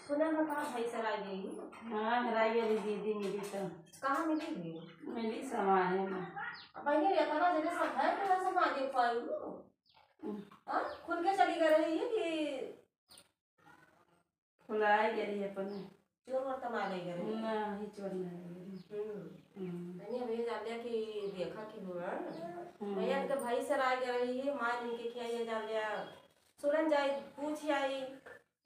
सुना ना कहाँ भाई सर आ गई। हाँ हराई गई दीदी मेरी तो। कहाँ मिली? मेरी समाने में। बहनी रहता ना जैसे सब है तो सब आगे पाई हाँ खुल के चली गई रही है कि खुलाई गई है अपन चोर बर्तन आ गई गई ना ही चोर नहीं नहीं भैया जान लिया कि देखा कि हुआ भैया के भाई सर आ रही है माँ इनके क्या ये जान लिया सुरन जाई पूछ आई।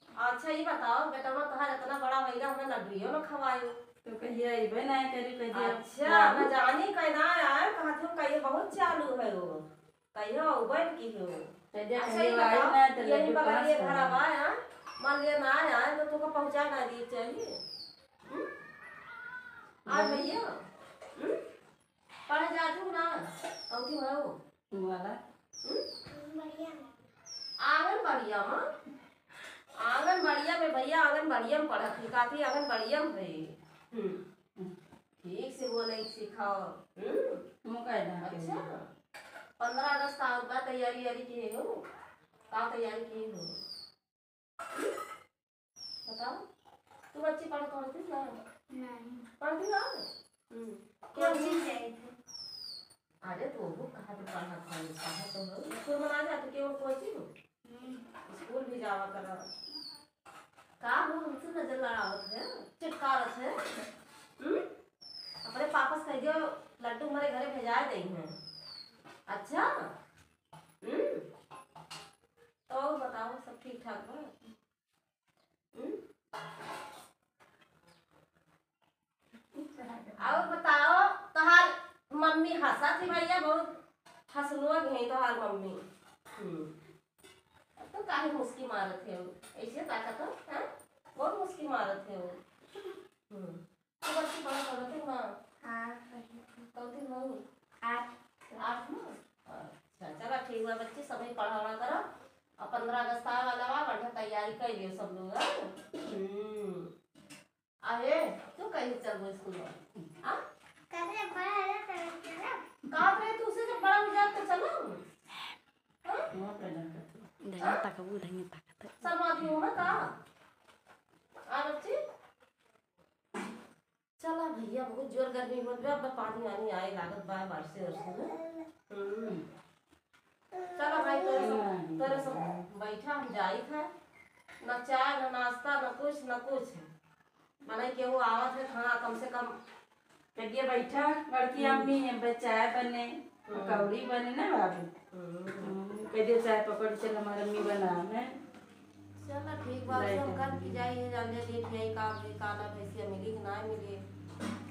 अच्छा ये बताओ बेटा ना कहा इतना बड़ा भैया हमें लड्डू ना खवाए तो कहिए अबे ना करी कहिए। अच्छा न जानी कहना यार कहा थे कहिए बहुत चालू है वो कहिए उबैन की हो। अच्छा ये बताओ यही बगल ये घर अब आया मान लिया ना आया तो तुमको पहुंचा ना दिए चलिए आज भैया पढ़ जाती हूँ ना औती हो वाला आंगन बढ़िया माँ आंगन बढ़िया में भैया आंगन बढ़िया में पढ़ा थी काफी आंगन बढ़िया में है ठीक से बोले सिखाओ। अच्छा 15 अगस्त आओ बा तैयारी वारी की हो का तैयारी की हो बताओ तू बच्ची पढ़ती ना पढ़ती ना क्या अरे तो वो कहाँ पे पढ़ा कहाँ तो हो स्कूल में आ जाते केवल कोचिंग स्कूल भी जावा करा का हो हमसे नजर लड़ावत है चिटकारत है अपने पापा से कह दियो लड्डू हमारे घरे भेजा दे हैं। अच्छा तो बताओ सब ठीक ठाक बा और बताओ तोहार मम्मी हंसा थी भैया बहुत हंसनुआ गई तोहार मम्मी तो काहे मुस्की मारत है ऐसे ताकत है बहुत मुस्की मारत है वो तो बच्ची बड़ा पढ़ते ना हाँ कौन हो 8 में अच्छा चलो ठीक है बच्ची समय पढ़ाना करो और 15 अगस्त वाला बढ़िया तैयारी कर लियो सब लोग अरे तू कहीं चल गो स्कूल में हाँ करे बड़ा है का करे तू उसे जब बड़ा हो जाए तो चलो धनिया ताकबू धनिया ताकत समाधि हो ना का आ बच्ची चला भैया बहुत जोर गर्मी हो गया अब पानी वानी आए लागत बा बारिश में चलो भाई तेरे सब बैठा हम जाई था न चाय न नाश्ता न कुछ मने के वो आवत है खाना कम से कम कहिए बैठा बड़की अम्मी चाय बने पकौड़ी बने ना बाबू कहिए चाय पकौड़ी चल हमारी अम्मी बना है चलो ठीक बात है हम कल की जाइए जान ले लेट यही काम भी काला भैंसिया मिली कि ना मिली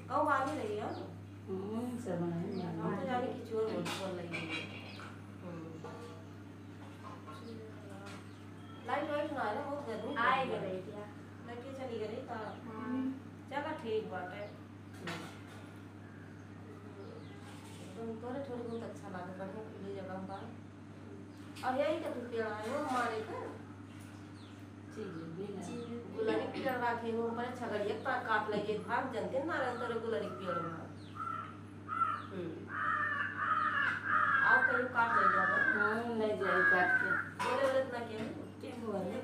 कब आ नहीं रही है सब हम तो जाने की चोर बोल रही है लाइट वाइट ना है ना बहुत गर्मी आए गए क्या लाइट चली गई का चलो ठीक बात है तोरे थोड़ी बहुत अच्छा लगा बढ़िया खुली जगह बा और यही का तू पेड़ है वो हमारे का गुलारी पेड़ रखे हो पर छगड़िया का काट लगे भाग जनते ना रन तोरे गुलारी पेड़ में आओ कहीं काट ले जाओ नहीं जाए काट के बोले बोले इतना क्या बोले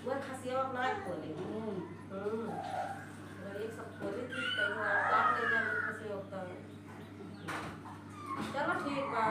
वो खसिया अपना खोले अगर एक सब खोले थी कहीं काट ले जाओ खसिया होता है चलो ठीक है